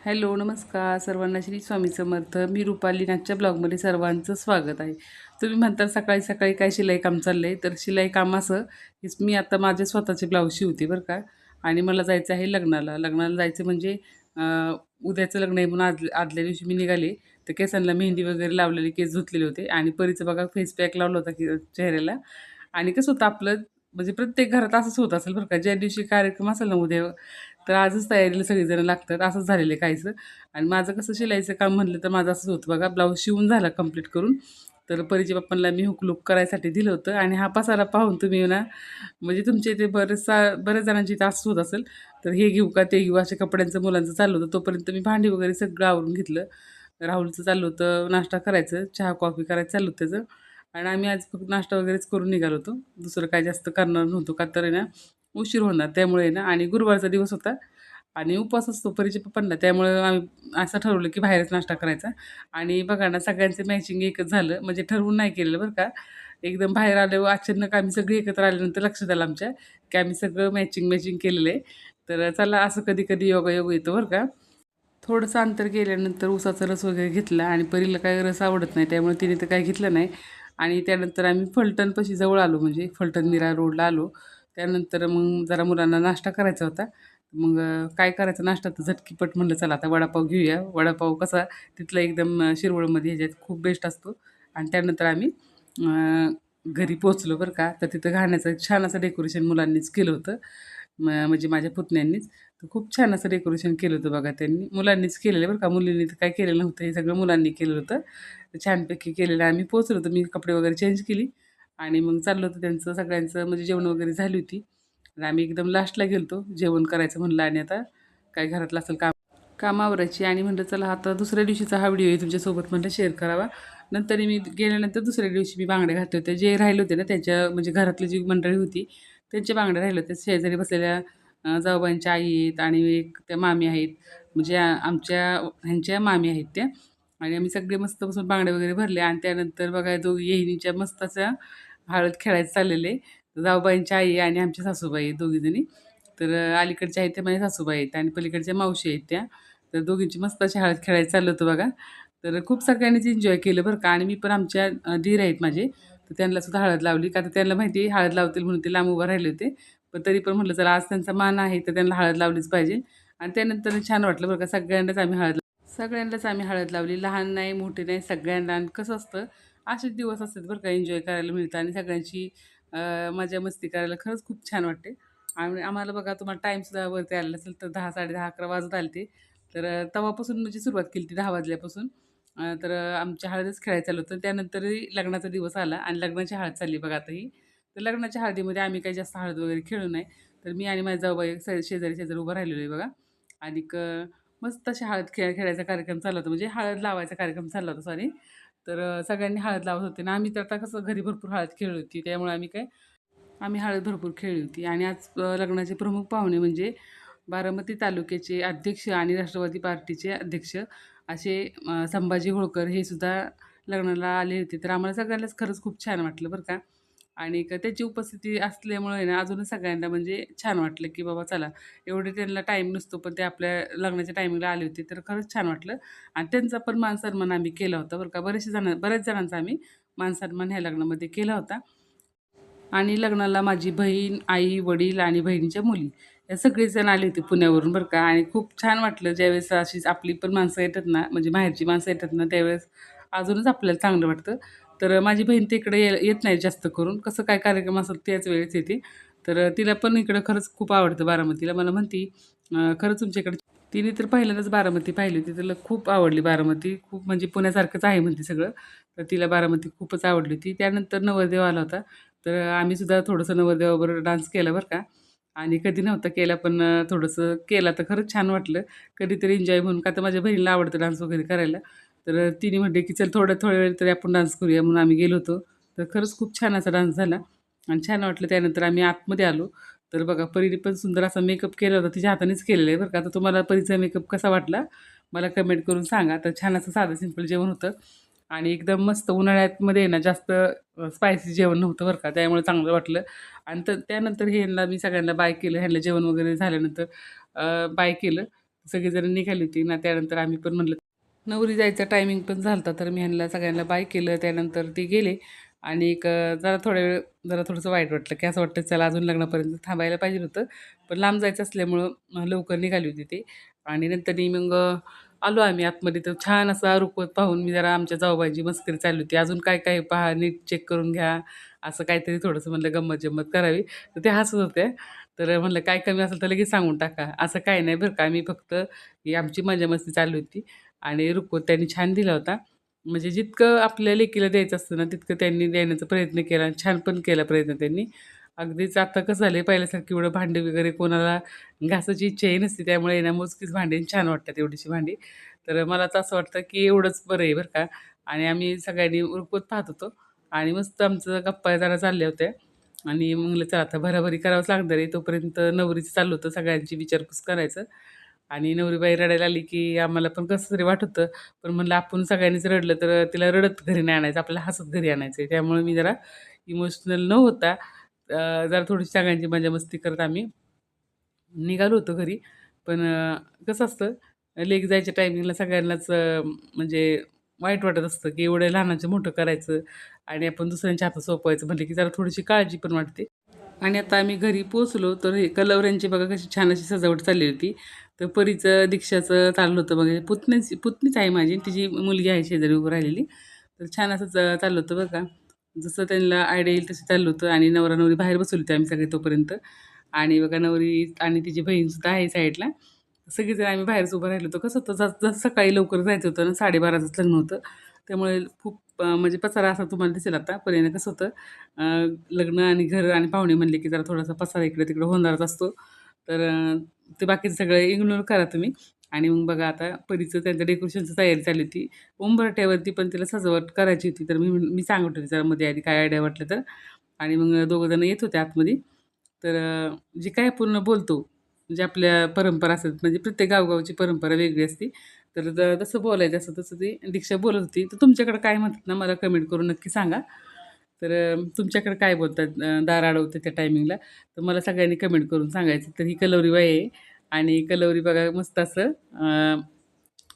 Hello, नमस्कार सर्वांना. श्री स्वामी समर्थ. मी रुपाली. आजच्या ब्लॉगमध्ये सर्वांचं स्वागत आहे. तुम्ही म्हणता सकाळी सकाळी काय शिलाई काम चाललं आहे, तर शिलाई काम असं की मी आता माझे स्वतःचे ब्लाऊज शिवते बरं का. आणि मला जायचं आहे लग्नाला. लग्नाला जायचं म्हणजे उद्याचं लग्न आहे म्हणून आदल्या दिवशी मी निघाले. तर केसांना मेहंदी वगैरे लावलेली, केस धुतलेले होते आणि परीचं बघा फेस पॅक लावला होता की चेहऱ्याला. आणि कसं होतं आपलं म्हणजे प्रत्येक घरात असंच होत असेल बरं का. ज्या दिवशी कार्यक्रम असेल ना उद्या, तर आजच तयारीला सगळेजण लागतात. असंच झालेलं आहे काहीसं. आणि माझं कसं शिलाईचं काम म्हणलं तर माझं असंच होतं बघा. ब्लाऊज शिवून झाला कंप्लीट करून, तर परीच्या पप्पांना मी हुक करायसाठी दिलं होतं. आणि हा पसारा पाहून तुम्ही ना म्हणजे तुमच्या इथे बऱ्याच जणांची इथे असंच होत असेल. तर हे घेऊ का ते घेऊ अशा कपड्यांचं मुलांचं चाललं होतं. तोपर्यंत मी भांडी वगैरे सगळं आवरून घेतलं. राहुलचं चाललं होतं नाश्ता करायचं, चहा कॉफी करायचं चाललं होतं त्याचं. आणि आम्ही आज फक्त नाश्ता वगैरेच करून निघालो होतो. दुसरं काय जास्त करणार नव्हतो का तर आहे ना उशीर होणार त्यामुळे आहे ना. आणि गुरुवारचा दिवस होता आणि उपवास असतो परीच्या पप्पांना, त्यामुळे आम्ही असं ठरवलं की बाहेरच नाश्ता करायचा. आणि बघा ना सगळ्यांचं मॅचिंग एकच झालं, म्हणजे ठरवून नाही केलेलं बरं का. एकदम बाहेर आलो अचानक आम्ही सगळी एकत्र आल्यानंतर लक्षात आलं आमच्या की आम्ही सगळं मॅचिंग केलेलं आहे. तर चला असं कधी-कधी योगायोग येतो बरं का. थोडंसं अंतर गेल्यानंतर उसाचा रस वगैरे घेतला आणि परीला काही रस आवडत नाही त्यामुळे तिने तर काही घेतलं नाही. आणि त्यानंतर आम्ही फलटणपाशी जवळ आलो, म्हणजे फलटण मीरा रोडला आलो. त्यानंतर मग जरा मुलांना नाश्ता करायचा होता. मग काय करायचं नाश्ता तर झटकीपट म्हणलं चला आता वडापाव घेऊया. वडापाव कसा तिथला एकदम शिरवळमध्ये ह्याच्यात खूप बेस्ट असतो. आणि त्यानंतर आम्ही घरी पोहोचलो बरं का. तर तिथं घाण्याचं छान असं डेकोरेशन मुलांनीच केलं होतं. म्हणजे माझ्या पुतण्यांनीच. तर खूप छान असं डेकोरेशन केलं होतं बघा त्यांनी. मुलांनीच केलेलं बरं का. मुलींनी तर काही केलेलं नव्हतं. हे सगळं मुलांनी केलं होतं. तर छानपैकी केलेलं. आम्ही पोहोचलो होतो. मी कपडे वगैरे चेंज केली आणि मग चाललं होतं त्यांचं सगळ्यांचं म्हणजे जेवण वगैरे झाली होती. आणि आम्ही एकदम लास्टला गेलो जेवण करायचं म्हणलं आणि आता काय घरातलं असेल काम काम आवरायची. आणि म्हटलं चला आता दुसऱ्या दिवशीचा हा व्हिडिओ आहे तुमच्यासोबत म्हटलं शेअर करावा. नंतर मी गेल्यानंतर दुसऱ्या दिवशी मी बांगड्या घातले होते. जे राहिले होते ना त्यांच्या म्हणजे घरातली जी मंडळी होती त्यांच्या बांगड्या राहिल्या होत्या. शेजारी बसलेल्या जाऊबाईंच्या आई आहेत आणि एक त्या मामी आहेत. म्हणजे आमच्या ह्यांच्या मामी आहेत त्या. आणि आम्ही सगळे मस्त बसून बांगड्या वगैरे भरले. आणि त्यानंतर बघा दोघी येहिनीच्या मस्त अशा हळद खेळायचं चाललेले. जाऊबाईंच्या आई आणि आमच्या सासूबाई आहेत दोघीजणी. तर अलीकडच्या आहेत त्या माझ्या सासूबाई आहेत आणि पलीकडच्या मावशी आहेत त्या. तर दोघींची मस्त अशी हळद खेळायचं चाललं होतं बघा. तर खूप सगळ्यांनीच एन्जॉय केलं बरं का. आणि मी पण आमच्या दीर आहेत माझे, तर त्यांना सुद्धा हळद लावली. का तर त्यांना माहिती आहे हळद लावतील म्हणून ते लांब उभं राहिले होते. पण तरी पण म्हटलं चला आज त्यांचा मान आहे तर त्यांना हळद लावलीच पाहिजे. आणि त्यानंतर छान वाटलं बरं का. सगळ्यांनाच आम्ही हळद लावली. लहान नाही, मोठे नाही, सगळ्यांना. आणि कसं असतं असेच दिवस असतात बरं का, एन्जॉय करायला मिळतं आणि सगळ्यांची मजा मस्ती करायला खरंच खूप छान वाटते. आणि आम्हाला बघा तुम्हाला टाईमसुद्धा वरती आलेला असेल तर 10, 10:30, 11 वाजत आले ते. तर तेव्हापासून म्हणजे सुरुवात केली ती 10 वाजल्यापासून. तर आमच्या हळदच खेळायचं चालू होतं. त्यानंतरही लग्नाचा दिवस आला आणि लग्नाची हळद चालली बघा आता ही. तर लग्नाच्या हळदीमध्ये आम्ही काही जास्त हळद वगैरे खेळलो नाही. तर मी आणि माझी जाऊबाई शेजारी उभं राहिलेलो आहे बघा. आणि मस्त अशी हळद खेळायचा कार्यक्रम चालला होता. म्हणजे हळद लावायचा कार्यक्रम चालला होता सॉरी. तर सगळ्यांनी हळद लावत होते ना. आम्ही तर आता कसं घरी भरपूर हळद खेळली होती. त्यामुळे आम्ही हळद भरपूर खेळली होती. आणि आज लग्नाचे प्रमुख पाहुणे म्हणजे बारामती तालुक्याचे अध्यक्ष आणि राष्ट्रवादी पार्टीचे अध्यक्ष असे संभाजी होळकर हे सुद्धा लग्नाला आले होते. तर आम्हाला सगळ्यांनाच खरंच खूप छान वाटलं बरं का. आणि त्याची उपस्थिती असल्यामुळे ना अजूनच सगळ्यांना म्हणजे छान वाटलं, की बाबा चला एवढे त्यांना टाईम नसतो, पण ते आपल्या लग्नाच्या टायमिंगला आले होते. तर खरंच छान वाटलं. आणि त्यांचा पण मान-सन्मान आम्ही केला होता बरं का. बऱ्याच जणांचा आम्ही मान-सन्मान ह्या लग्नामध्ये केला होता. आणि लग्नाला माझी बहीण, आई, वडील आणि बहिणीच्या मुली या सगळेजण आले होते पुण्यावरून बरं का. आणि खूप छान वाटलं ज्यावेळेस अशीच आपली पण माणसं येतात ना, म्हणजे बाहेरची माणसं येतात ना, त्यावेळेस अजूनच आपल्याला चांगलं वाटतं. तर माझी बहीण तर इकडे येत नाही जास्त करून. कसं काय कार्यक्रम असेल त्याच वेळेस येते. तर तिला पण इकडं खरंच खूप आवडतं बारामतीला. मला म्हणती खरंच तुमच्या इकडे तिने तर पहिल्यांदाच बारामती पाहिली होती. तिला खूप आवडली बारामती. खूप म्हणजे पुण्यासारखंच आहे म्हणते सगळं. तर तिला बारामती खूपच आवडली होती. त्यानंतर नवरदेव आला होता. तर आम्ही सुद्धा थोडंसं नवरदेवाबरोबर डान्स केला बरं का. आणि कधी नव्हता केला पण थोडंसं केला तर खरंच छान वाटलं. कधीतरी एन्जॉय म्हणून, का तर माझ्या बहिणीला आवडतं डान्स वगैरे करायला. तर तिने म्हटले की चल थोड्या वेळ तरी आपण डान्स करूया म्हणून आम्ही गेलो होतो. तर खरंच खूप छान असा डान्स झाला आणि छान वाटलं. त्यानंतर आम्ही आतमध्ये आलो. तर बघा परीने पण सुंदर असा मेकअप केला होता. तिच्या हातानेच केलेला आहे बरं का. तर तुम्हाला परीचा मेकअप कसा वाटला मला कमेंट करून सांगा. तर छान असं साधं सिंपल जेवण होतं. आणि एकदम मस्त उन्हाळ्यामध्ये आहे ना जास्त स्पायसी जेवण नव्हतं बरं का, त्यामुळे चांगलं वाटलं. आणि त्यानंतर ह्यांना मी सगळ्यांना बाय केलं. ह्यांना जेवण वगैरे झाल्यानंतर बाय केलं. सगळेजण निघाली होती ना. त्यानंतर आम्ही पण म्हणलं नवरी जायचा टायमिंग पण झाला होता, तर मी ह्यांना सगळ्यांना बाय केलं. त्यानंतर ते गेले आणि एक जरा थोडा वेळ जरा थोडंसं वाईट वाटलं, की असं वाटतं चला अजून लग्नापर्यंत थांबायला पाहिजे होतं. पण लांब जायचं असल्यामुळं लवकर निघाली होती ते आणि नंतर मग आलो आम्ही आतमध्ये. तर छान असा रुखवत पाहून मी जरा आमच्या जाऊबाईची मस्करी चालली होती. अजून काय काय पहा, नीट चेक करून घ्या. असं काहीतरी थोडंसं म्हणलं गंमत-जंमत करावी. तर ते हसत होते. तर म्हणलं काय कमी असेल तर लगेच सांगून टाका. असं काही नाही बरं का. आम्ही फक्त ही आमची मजा-मस्ती चालू होती. आणि रुखवत त्यांनी छान दिला होता. म्हणजे जितकं आपल्या लेकीला द्यायचं असतं ना, तितकं त्यांनी देण्याचा प्रयत्न केला आणि छान पण केला प्रयत्न त्यांनी. अगदीच आता कसं झालंय पहिल्यासारखी एवढं भांडी वगैरे कोणाला घासायची इच्छाही नसते. त्यामुळे आहे ना मोजकीच भांडी आणि छान वाटतात एवढीशी भांडी. तर मला तर असं वाटतं, की एवढंच बरं आहे बरं का. आणि आम्ही सगळ्यांनी रुखवत पाहत होतो आणि मस्त आमचं गप्पा जरा चालल्या होत्या. आणि म्हणलं चला आता भराभरी करावंच लागणार आहे. तोपर्यंत नवरीचं चाललं होतं सगळ्यांची विचारपूस करायचं. आणि नवरीबाई रडायला आली, की आम्हाला पण कसं तरी वाटत होतं. पण म्हणलं आपण सगळ्यांनीच रडलं तर तिला रडत घरी नाही आणायचं, आपल्याला हसत घरी आणायचं आहे. त्यामुळे मी जरा इमोशनल न होता जरा थोडीशी सगळ्यांची मजा-मस्ती करत आम्ही निघालो होतो घरी. पण कसं असतं लेक जायच्या टायमिंगला सगळ्यांनाच म्हणजे वाईट वाटत असतं, की एवढं लहानाचं मोठं करायचं आणि आपण दुसऱ्यांच्या हातात सोपवायचं म्हटलं, की जरा थोडीशी काळजी पण वाटते. आणि आता आम्ही घरी पोहोचलो, तर हे कलवऱ्यांची बघा कशी छान अशी सजावट चालली होती. तर परीचं, दीक्षाचं चाललं होतं बघा. पुतणीच आहे माझी, तिची मुलगी आहे शेजारी उभं राहिलेली. तर छान असं चाललं होतं बरं का. जसं त्यांना आयडिया येईल तसं चाललं होतं आणि नवरा-नवरी बाहेर बसवले होते आम्ही सगळे तोपर्यंत. आणि बघा नवरी आणि तिची बहीणसुद्धा आहे साईडला. सगळेजण आम्ही बाहेरच उभं राहिलो होतो. कसं होतं जसं सकाळी लवकर जायचं होतं ना, 12:30च लग्न होतं. त्यामुळे खूप म्हणजे पसारा असा तुम्हाला दिसेल आता. पण आहे कसं होतं अ, लग्न आणि घर आणि पाहुणे म्हणले की जरा थोडासा पसारा इकडे-तिकडे होणारच असतो. तर ते बाकीचं सगळं इग्नोर करा तुम्ही. आणि मग बघा आता परीचं त्यांचं डेकोरेशनची तयारी चालली होती. उंबरठ्यावरती पण तिला सजावट करायची होती. तर मी सांगत होते जरा मध्ये आधी काय आयडिया वाटलं तर. आणि मग दोघं जण येत होते आतमध्ये. तर जे काय पूर्ण बोलतो, म्हणजे आपल्या परंपरा असतात, म्हणजे प्रत्येक गावगावची परंपरा वेगळी असते. तर तसं बोलायचं असं तसं ती दीक्षा बोलत होती. तर तुमच्याकडे काय म्हणतात ना, मला कमेंट करून नक्की सांगा. तर तुमच्याकडे काय बोलतात दार अडवते त्या टायमिंगला, तर मला सगळ्यांनी कमेंट करून सांगायचं. तर ही कलवरी बाई आहे आणि कलवरी बघा मस्त असं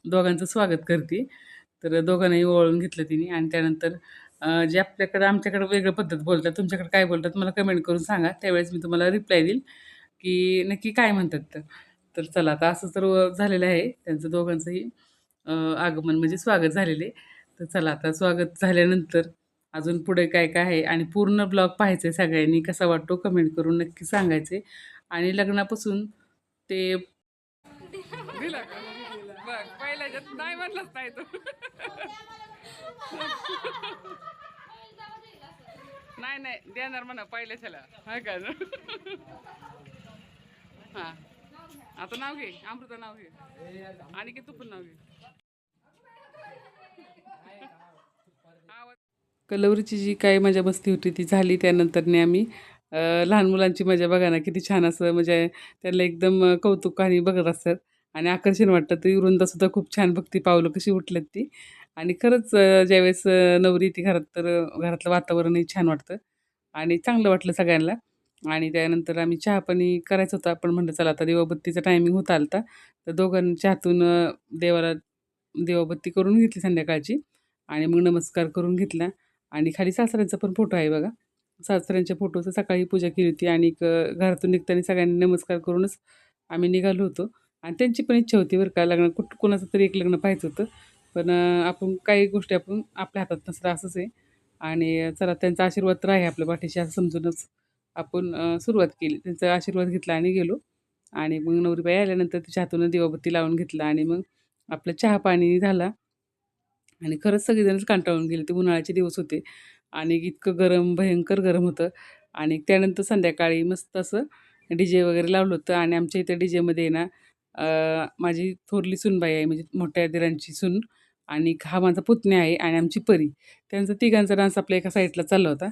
दोघांचं स्वागत करते. तर दोघांनाही ओवाळून घेतलं तिने आणि त्यानंतर जे आपल्याकडं आमच्याकडं वेगळं पद्धत बोलतात, तुमच्याकडे काय बोलतात मला कमेंट करून सांगा. त्यावेळेस मी तुम्हाला रिप्लाय देईल, की नक्की काय म्हणतात तर. तर चला आता असं तर झालेलं आहे त्यांचं दोघांचंही आगमन म्हणजे स्वागत झालेले. तर चला आता स्वागत झाल्यानंतर अजून पुढे काय-काय आहे आणि पूर्ण ब्लॉग पाहायचा आहे सगळ्यांनी. कसा वाटतो कमेंट करून नक्की सांगायचे आणि लग्नापासून ते दिला का? बघ पहिल्याच्यात नाही म्हणलाच नाही तू. नाही, नाही देणार म्हणा पहिल्याच्याला. हां का? हां. आता नाव घे. अमृता नाव घे. आणि की तू पण नाव घे. कलवरीची जी काही मजा मस्ती होती ती झाली. त्यानंतरने आम्ही लहान मुलांची मजा बघा ना किती छान असं म्हणजे त्यांना एकदम कौतुकाने बघत असतात आणि आकर्षण वाटतं. ती वृंदासुद्धा खूप छान भक्ती पावलं कशी उठलेत ती आणि खरंच ज्यावेळेस नवरी येते घरात तर घरातलं वातावरणही छान वाटतं आणि चांगलं वाटलं सगळ्यांना आणि त्यानंतर आम्ही चहा-पाणी करायचं होतं. आपण म्हटलं चला आता दिवाबत्तीचा टायमिंग होत आला तर दोघांच्या हातून देवाला दिवाबत्ती करून घेतली संध्याकाळची आणि मग नमस्कार करून घेतला आणि खाली सासऱ्यांचा पण फोटो आहे बघा. सासऱ्यांच्या फोटोचं सकाळी पूजा केली होती आणि एक घरातून निघताना सगळ्यांनी नमस्कार करूनच आम्ही निघालो होतो आणि त्यांची पण इच्छा होती बरं का लग्न कोणाचं तरी एक लग्न पाहायचं होतं. पण आपण काही गोष्टी आपण आपल्या हातात नसतं असंच आहे आणि चला त्यांचा आशीर्वाद तर आहे आपल्या पाठीशी असं समजूनच आपण सुरुवात केली. त्यांचा आशीर्वाद घेतला आणि गेलो आणि मग नवरीबाई आल्यानंतर तिच्या हातून दिवाबत्ती लावून घेतला आणि मग आपलं चहा-पाणी झाला आणि खरंच सगळेजणच कंटाळून गेले. ते उन्हाळ्याचे दिवस होते आणि इतकं गरम, भयंकर गरम होतं आणि त्यानंतर संध्याकाळी मस्त असं डी-जे वगैरे लावलं होतं आणि आमच्या इथं डी-जेमध्ये ना माझी थोरली सूनबाई आहे म्हणजे मोठ्या दिरांची सून आणि हा माझा पुतण्या आहे आणि आमची परी. त्यांचा तिघांचा डान्स आपल्या एका साईडला चालला होता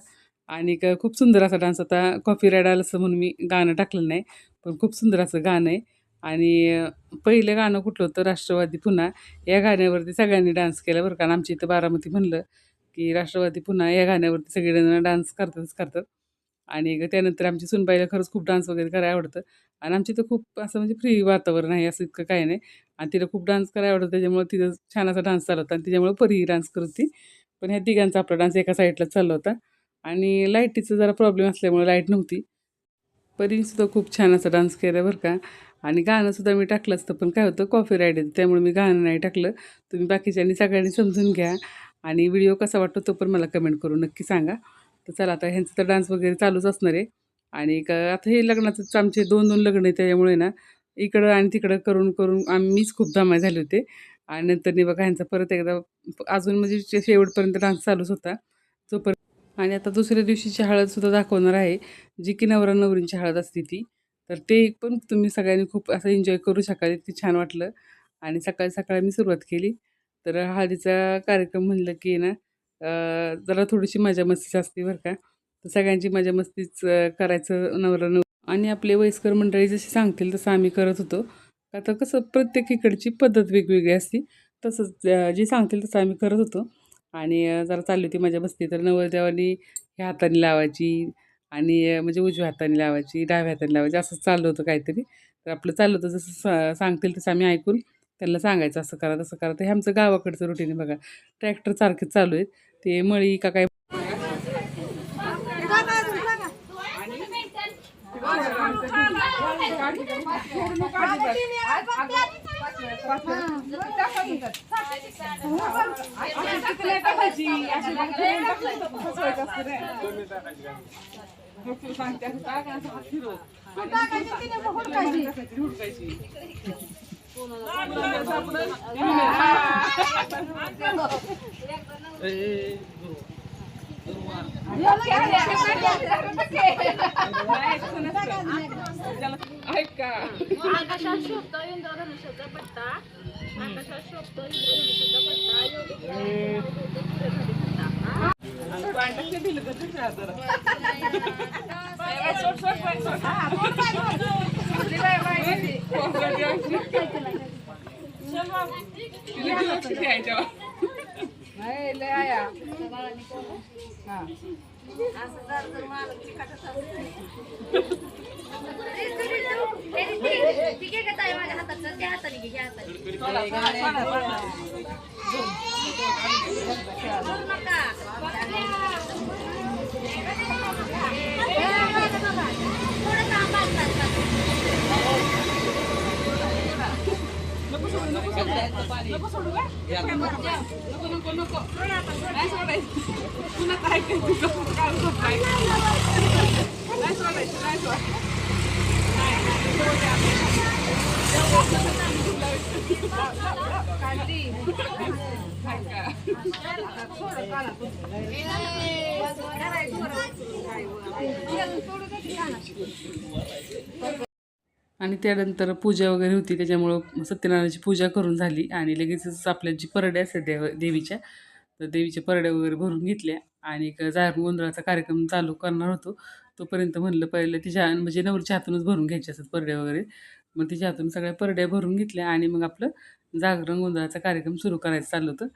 आणि खूप सुंदर असा डान्स होता. कॉपीराईट आलं असं म्हणून मी गाणं टाकलं नाही. पण खूप सुंदर असं गाणं आहे आणि पहिलं गाणं कुठलं होतं राष्ट्रवादी पुन्हा या गाण्यावरती सगळ्यांनी डान्स केला बरं का आणि आमच्या इथं बारामती म्हणलं, की राष्ट्रवादी पुन्हा या गाण्यावरती सगळेजण डान्स करतातच करतात. आणि त्यानंतर आमची सूनबाईला खरंच खूप डान्स वगैरे करायला आवडतं आणि आमच्या इथं खूप असं म्हणजे फ्री वातावरण आहे, असं इतकं काही नाही. आणि तिला खूप डान्स करायला आवडतो, त्याच्यामुळे तिथं छान असा डान्स चालू होता आणि तिच्यामुळे परीही डान्स करते. पण ह्या तिघांचा आपला डान्स एका साईडलाच चालला होता आणि लाईटीचा जरा प्रॉब्लेम असल्यामुळे लाईट नव्हती. परीनेसुद्धा खूप छान असा डान्स केला बरं का. आणि गाणंसुद्धा मी टाकलं असतं, पण काय होतं कॉपीराईट येतं, त्यामुळे मी गाणं नाही टाकलं. तुम्ही बाकीच्यांनी सगळ्यांनी समजून घ्या आणि व्हिडिओ कसा वाटतो तो पण मला कमेंट करून नक्की सांगा. तर चला आता ह्यांचं तर डान्स वगैरे चालूच असणार आहे. आणि आता हे लग्नाचंच आमचे 2-2 लग्न आहे, त्याच्यामुळे ना इकडं आणि तिकडं करून मीच खूप दमाय झाले होते. आणि नंतर बघा ह्यांचा परत एकदा अजून म्हणजे शेवटपर्यंत डान्स चालूच होता. जोपर्यंत आणि आता दुसऱ्या दिवशीची हळदसुद्धा दाखवणार आहे, जी की नवरा-नवरींची हळद असते ती. तर ते पण तुम्ही सगळ्यांनी खूप असं एन्जॉय करू शकाल, इतकी छान वाटलं. आणि सकाळी-सकाळी मी सुरुवात केली. तर हळदीचा कार्यक्रम म्हणलं की ना जरा थोडीशी मजा-मस्तीच असते बरं का. तर सगळ्यांची मजा-मस्तीच करायचं नवरा-नवरी आणि आपले वयस्कर मंडळी जसे सांगतील तसं आम्ही करत होतो. आता कसं प्रत्येक इकडची पद्धत वेगवेगळी असते. तसंच जे सांगतील तसं आम्ही करत होतो. आणि जरा चालली होती मजा-मस्ती. तर नवरदेवानी ह्या हाताने लावायची आणि म्हणजे उजव्या हाताने लावायची, डाव्या हाताने लावायची असंच चाललं होतं काहीतरी. तर आपलं चाललं होतं जसं सांगतील तसं आम्ही ऐकून त्यांना सांगायचं असं करा, तसं करा. तर हे आमचं गावाकडचं रुटीन आहे बघा. ट्रॅक्टर सारखेच चालू आहेत. ते मळी का काय ऐका आकाशात शोभतो इंद्रधनुष्याचा पट्टा आकाशात शोभतो इंद्रधनुष्याचा पट्टा ठीक आहे का ताई माझ्या हातात त्या हाताने घे ह्या हाताने करू नका थोडं आणि त्यानंतर पूजा वगैरे होती, त्याच्यामुळं सत्यनारायणाची पूजा करून झाली आणि लगेचच आपल्या जी परड्या असतात देवीच्या, तर देवीच्या परड्या वगैरे भरून घेतल्या आणि एक जागरण गोंधळाचा कार्यक्रम चालू करणार होतो. तोपर्यंत म्हणलं पहिलं तिच्या म्हणजे नवरीच्या हातूनच भरून घ्यायच्या असतात परड्या वगैरे. मग तिच्या हातून सगळ्या परड्या भरून घेतल्या आणि मग आपलं जागरण गोंधळाचा कार्यक्रम सुरू करायचं चाललं होतं.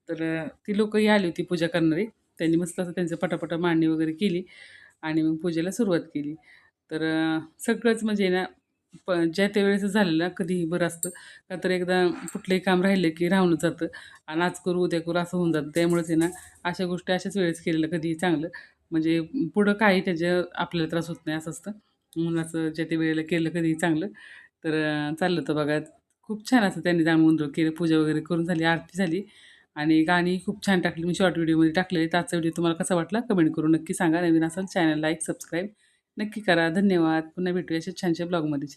तर ती लोकंही आली होती पूजा करणारी. त्यांनी मस्त असं त्यांचं पटापटा मांडणी वगैरे केली आणि मग पूजेला सुरुवात केली. तर सगळंच म्हणजे ना ज्या त्या वेळेस झालं ना कधीही बरं असतं. का तर एकदा कुठलंही काम राहिलं की राहूनच जातं आणि आज करू उद्या करू असं होऊन जातं. त्यामुळेच आहे ना अशा गोष्टी अशाच वेळेस केलेलं कधीही चांगलं. म्हणजे पुढं काही त्याच्या आपल्याला त्रास होत नाही असं असतं. म्हणून असं ज्या त्या वेळेला केलं कधीही चांगलं. तर चाललं होतं बघा. खूप छान असं त्यांनी जांभूळ केलं, पूजा वगैरे करून झाली, आरती झाली आणि गाणी खूप छान टाकली. मी शॉर्ट व्हिडिओमध्ये टाकलेले. तर आजचा व्हिडिओ तुम्हाला कसा वाटला कमेंट करून नक्की सांगा. नवीन असाल चॅनल लाईक, सबस्क्राईब नक्की करा. धन्यवाद. पुन्हा भेटूया अशा छानशा ब्लॉगमध्ये.